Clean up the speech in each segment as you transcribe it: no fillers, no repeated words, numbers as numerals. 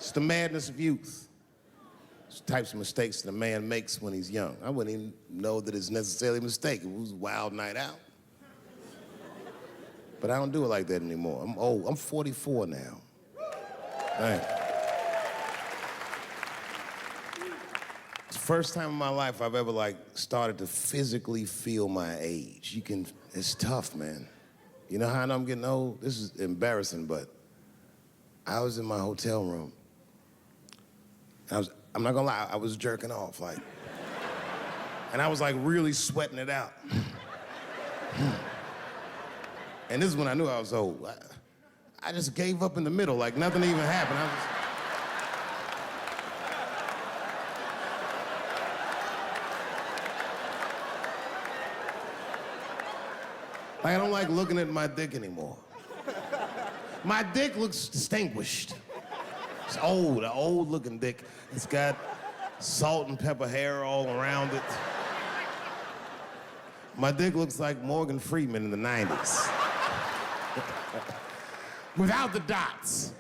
It's the madness of youth. It's the types of mistakes that a man makes when he's young. I wouldn't even know that it's necessarily a mistake. It was a wild night out. But I don't do it like that anymore. I'm old. I'm 44 now. Thanks. It's the first time in my life I've ever started to physically feel my age. It's tough, man. You know how I know I'm getting old? This is embarrassing, but I was in my hotel room. I'm not gonna lie, I was jerking off, and I was really sweating it out. And this is when I knew I was old. I just gave up in the middle, like nothing even happened. I don't like looking at my dick anymore. My dick looks distinguished. It's old, an old-looking dick. It's got salt and pepper hair all around it. My dick looks like Morgan Freeman in the 90s. Without the dots.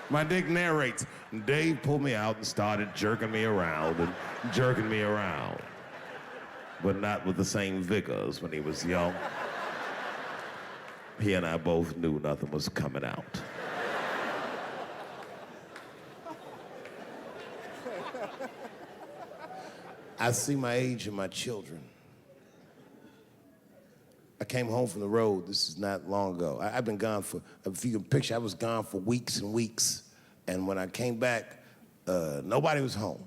My dick narrates. Dave pulled me out and started jerking me around and jerking me around. But not with the same vigor as when he was young. He and I both knew nothing was coming out. I see my age in my children. I came home from the road, this is not long ago. I've been gone for, if you can picture, I was gone for weeks and weeks. And when I came back, nobody was home.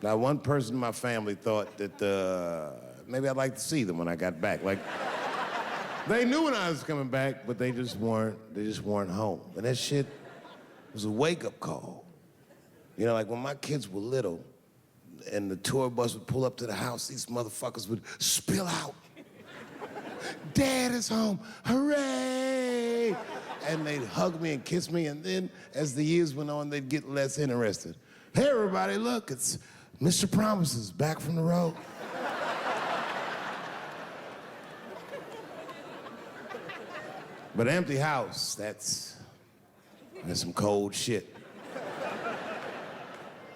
Now, one person in my family thought that maybe I'd like to see them when I got back. They knew when I was coming back, but they just weren't home. And that shit was a wake-up call. You know, when my kids were little and the tour bus would pull up to the house, these motherfuckers would spill out. Dad is home, hooray! And they'd hug me and kiss me, and then as the years went on, they'd get less interested. Hey, everybody, look, it's Mr. Promises back from the road. But an empty house, that's some cold shit.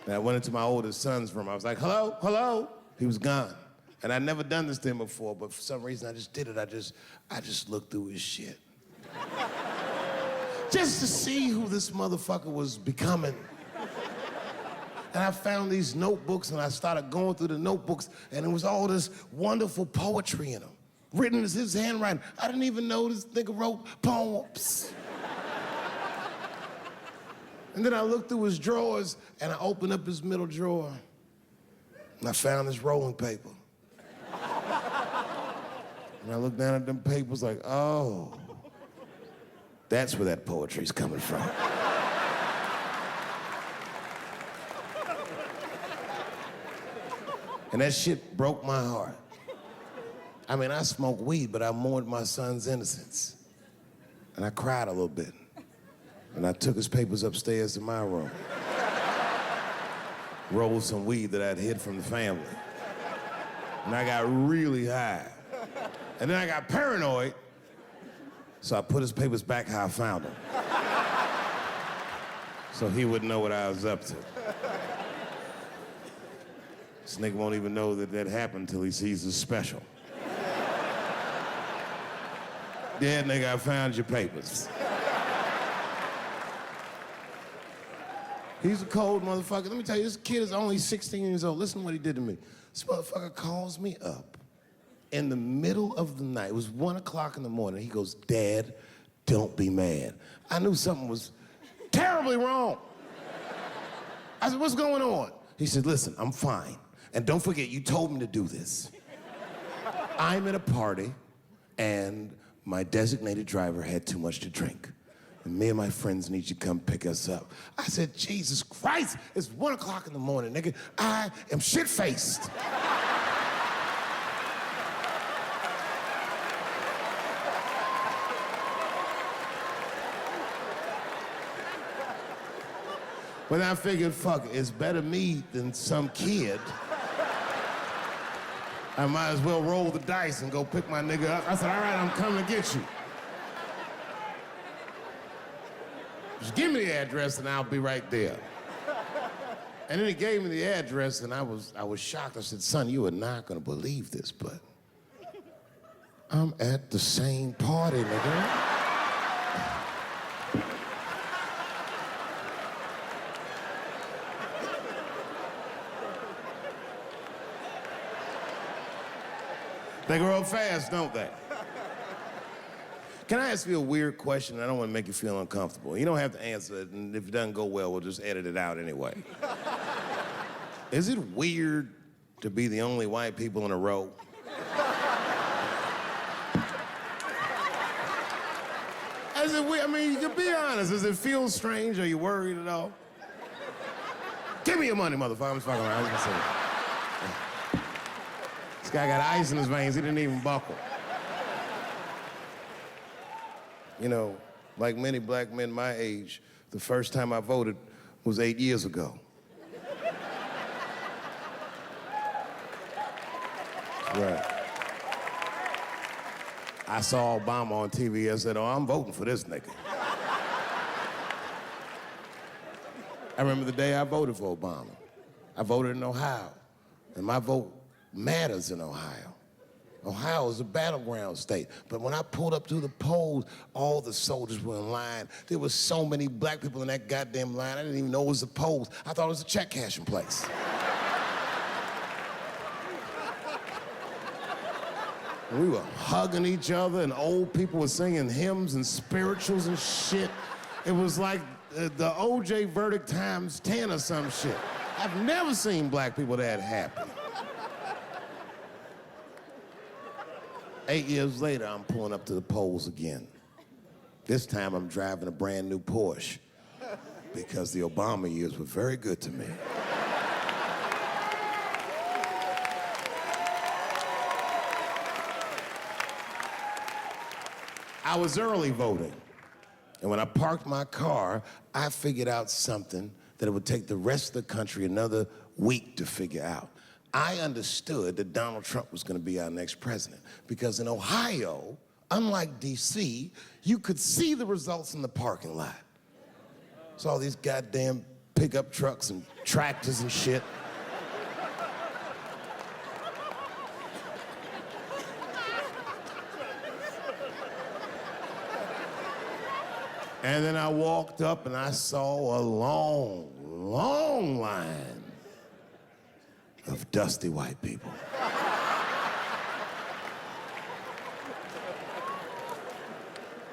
And I went into my oldest son's room. I was like, hello, hello. He was gone. And I'd never done this to him before, but for some reason I just did it. I just looked through his shit. Just to see who this motherfucker was becoming. And I found these notebooks and I started going through the notebooks and it was all this wonderful poetry in them. Written as his handwriting. I didn't even know this nigga wrote poems. And then I looked through his drawers and I opened up his middle drawer and I found this rolling paper. And I looked down at them papers like, oh, that's where that poetry's coming from. And that shit broke my heart. I mean, I smoked weed, but I mourned my son's innocence. And I cried a little bit. And I took his papers upstairs to my room. Rolled some weed that I'd hid from the family. And I got really high. And then I got paranoid, so I put his papers back how I found them. So he wouldn't know what I was up to. This nigga won't even know that happened until he sees the special. Yeah, nigga, I found your papers. He's a cold motherfucker. Let me tell you, this kid is only 16 years old. Listen to what he did to me. This motherfucker calls me up in the middle of the night. It was 1 o'clock in the morning. He goes, Dad, don't be mad. I knew something was terribly wrong. I said, what's going on? He said, listen, I'm fine. And don't forget, you told me to do this. I'm at a party, and my designated driver had too much to drink. And me and my friends need you to come pick us up. I said, Jesus Christ, it's 1 o'clock in the morning, nigga. I am shit-faced. But I figured, fuck it, it's better me than some kid. I might as well roll the dice and go pick my nigga up. I said, all right, I'm coming to get you. Just give me the address and I'll be right there. And then he gave me the address and I was shocked. I said, son, you are not gonna believe this, but I'm at the same party, nigga. They grow up fast, don't they? Can I ask you a weird question? I don't want to make you feel uncomfortable. You don't have to answer it, and if it doesn't go well, we'll just edit it out anyway. Is it weird to be the only white people in a row? Is it weird? I mean, you can be honest. Does it feel strange? Are you worried at all? Give me your money, motherfucker. I'm just fucking around. I was gonna say it. This guy got ice in his veins. He didn't even buckle. You know, like many black men my age, the first time I voted was 8 years ago. Right. I saw Obama on TV. I said, oh, I'm voting for this nigga. I remember the day I voted for Obama. I voted in Ohio, and my vote matters in Ohio. Ohio is a battleground state. But when I pulled up to the polls, all the soldiers were in line. There were so many black people in that goddamn line, I didn't even know it was the polls. I thought it was a check cashing place. We were hugging each other, and old people were singing hymns and spirituals and shit. It was like the OJ verdict times 10 or some shit. I've never seen black people that happy. 8 years later, I'm pulling up to the polls again. This time, I'm driving a brand new Porsche because the Obama years were very good to me. I was early voting, and when I parked my car, I figured out something that it would take the rest of the country another week to figure out. I understood that Donald Trump was gonna be our next president because in Ohio, unlike DC, you could see the results in the parking lot. Saw these goddamn pickup trucks and tractors and shit. And then I walked up and I saw a long, long line of dusty white people.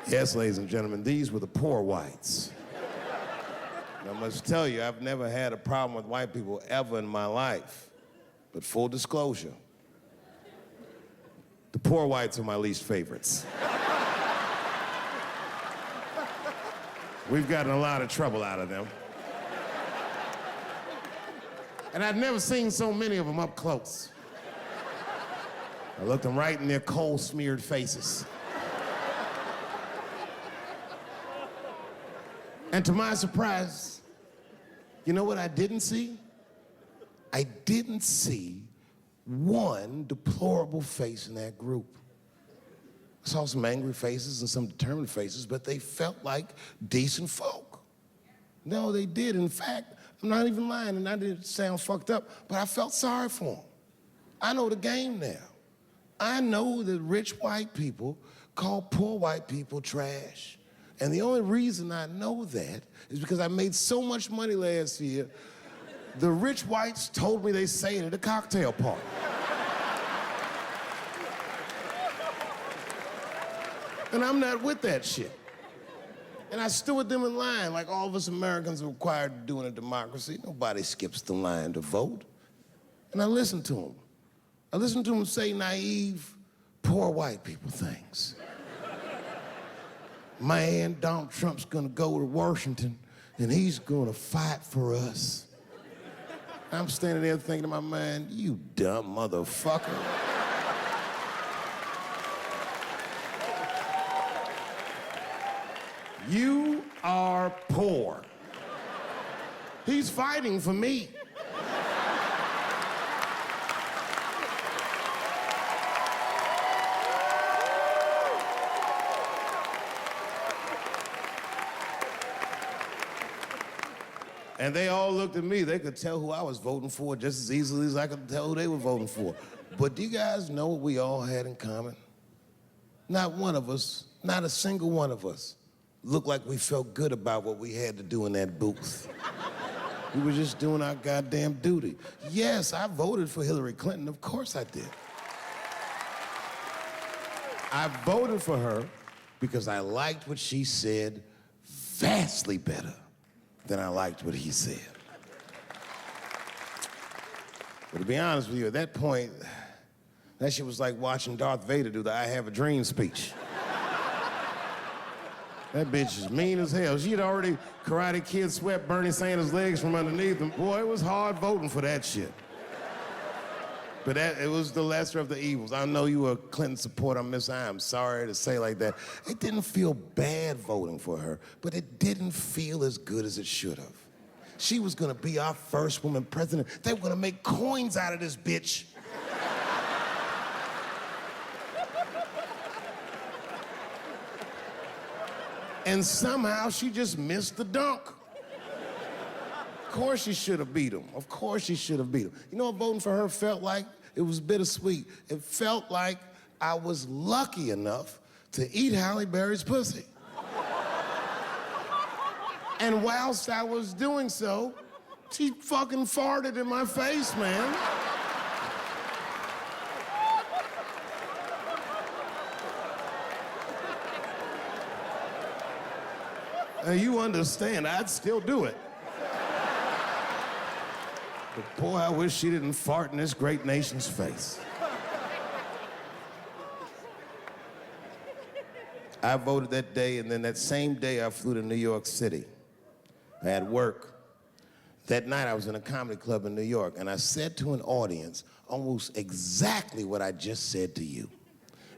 Yes, ladies and gentlemen, these were the poor whites. And I must tell you, I've never had a problem with white people ever in my life. But full disclosure, the poor whites are my least favorites. We've gotten a lot of trouble out of them. And I've never seen so many of them up close. I looked them right in their coal-smeared faces. And to my surprise, you know what I didn't see? I didn't see one deplorable face in that group. I saw some angry faces and some determined faces, but they felt like decent folk. No, they did. In fact, I'm not even lying, and I didn't sound fucked up, but I felt sorry for them. I know the game now. I know that rich white people call poor white people trash. And the only reason I know that is because I made so much money last year, the rich whites told me they say it at a cocktail party. And I'm not with that shit. And I stood with them in line like all of us Americans are required to do in a democracy. Nobody skips the line to vote. And I listened to them. I listened to them say naive, poor white people things. Man, Donald Trump's gonna go to Washington and he's gonna fight for us. I'm standing there thinking to my mind, you dumb motherfucker. You are poor. He's fighting for me. And they all looked at me. They could tell who I was voting for just as easily as I could tell who they were voting for. But do you guys know what we all had in common? Not one of us, not a single one of us, looked like we felt good about what we had to do in that booth. We were just doing our goddamn duty. Yes, I voted for Hillary Clinton. Of course I did. I voted for her because I liked what she said vastly better than I liked what he said. But to be honest with you, at that point, that shit was like watching Darth Vader do the I Have a Dream speech. That bitch is mean as hell. She had already Karate Kid swept Bernie Sanders' legs from underneath him. Boy, it was hard voting for that shit. But it was the lesser of the evils. I know you were a Clinton supporter, Miss I. I'm sorry to say like that. It didn't feel bad voting for her, but it didn't feel as good as it should have. She was gonna be our first woman president. They were gonna make coins out of this bitch. And somehow she just missed the dunk. Of course she should have beat him. Of course she should have beat him. You know what voting for her felt like? It was bittersweet. It felt like I was lucky enough to eat Halle Berry's pussy. And whilst I was doing so, she fucking farted in my face, man. Now you understand, I'd still do it. But boy, I wish she didn't fart in this great nation's face. I voted that day, and then that same day I flew to New York City. I had work. That night I was in a comedy club in New York, and I said to an audience almost exactly what I just said to you.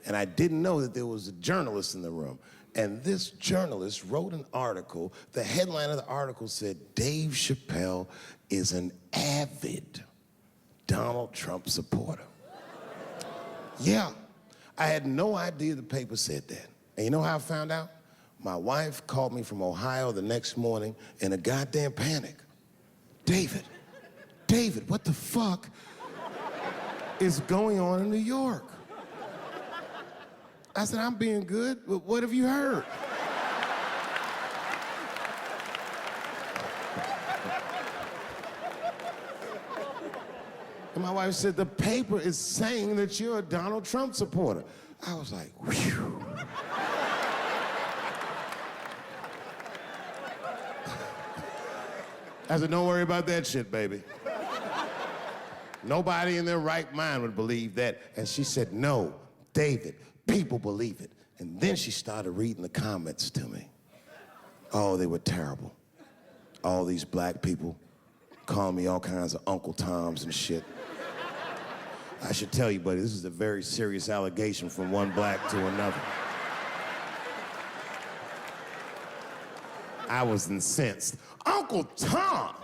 And I didn't know that there was a journalist in the room. And this journalist wrote an article. The headline of the article said, Dave Chappelle is an avid Donald Trump supporter. Yeah, I had no idea the paper said that. And you know how I found out? My wife called me from Ohio the next morning in a goddamn panic. David, what the fuck is going on in New York? I said, I'm being good, but what have you heard? And my wife said, the paper is saying that you're a Donald Trump supporter. I was like, whew. I said, don't worry about that shit, baby. Nobody in their right mind would believe that. And she said, no, David, people believe it. And then she started reading the comments to me. Oh, they were terrible. All these black people calling me all kinds of Uncle Toms and shit. I should tell you, buddy, this is a very serious allegation from one black to another. I was incensed. Uncle Tom?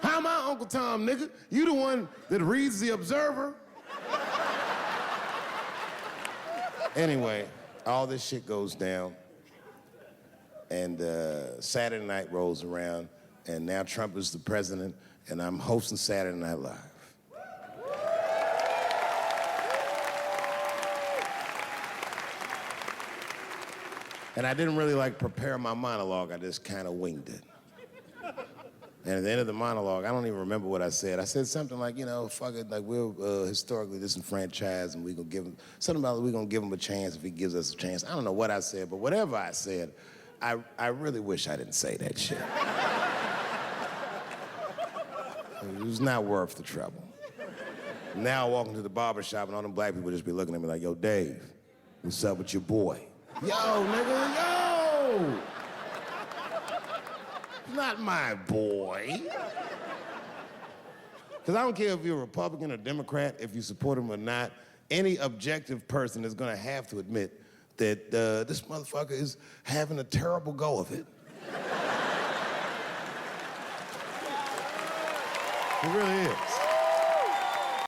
How am I Uncle Tom, nigga? You the one that reads The Observer? Anyway, all this shit goes down, and Saturday night rolls around, and now Trump is the president, and I'm hosting Saturday Night Live. And I didn't really prepare my monologue, I just kind of winged it. And at the end of the monologue, I don't even remember what I said. I said something like, fuck it, we're historically disenfranchised, and we're gonna give him, something about we're gonna give him a chance if he gives us a chance. I don't know what I said, but whatever I said, I really wish I didn't say that shit. It was not worth the trouble. Now I walk into the barber shop and all them black people just be looking at me like, yo, Dave, what's up with your boy? Yo, nigga, yo! Not my boy. Because I don't care if you're a Republican or Democrat, if you support him or not, any objective person is gonna have to admit that this motherfucker is having a terrible go of it. It really is.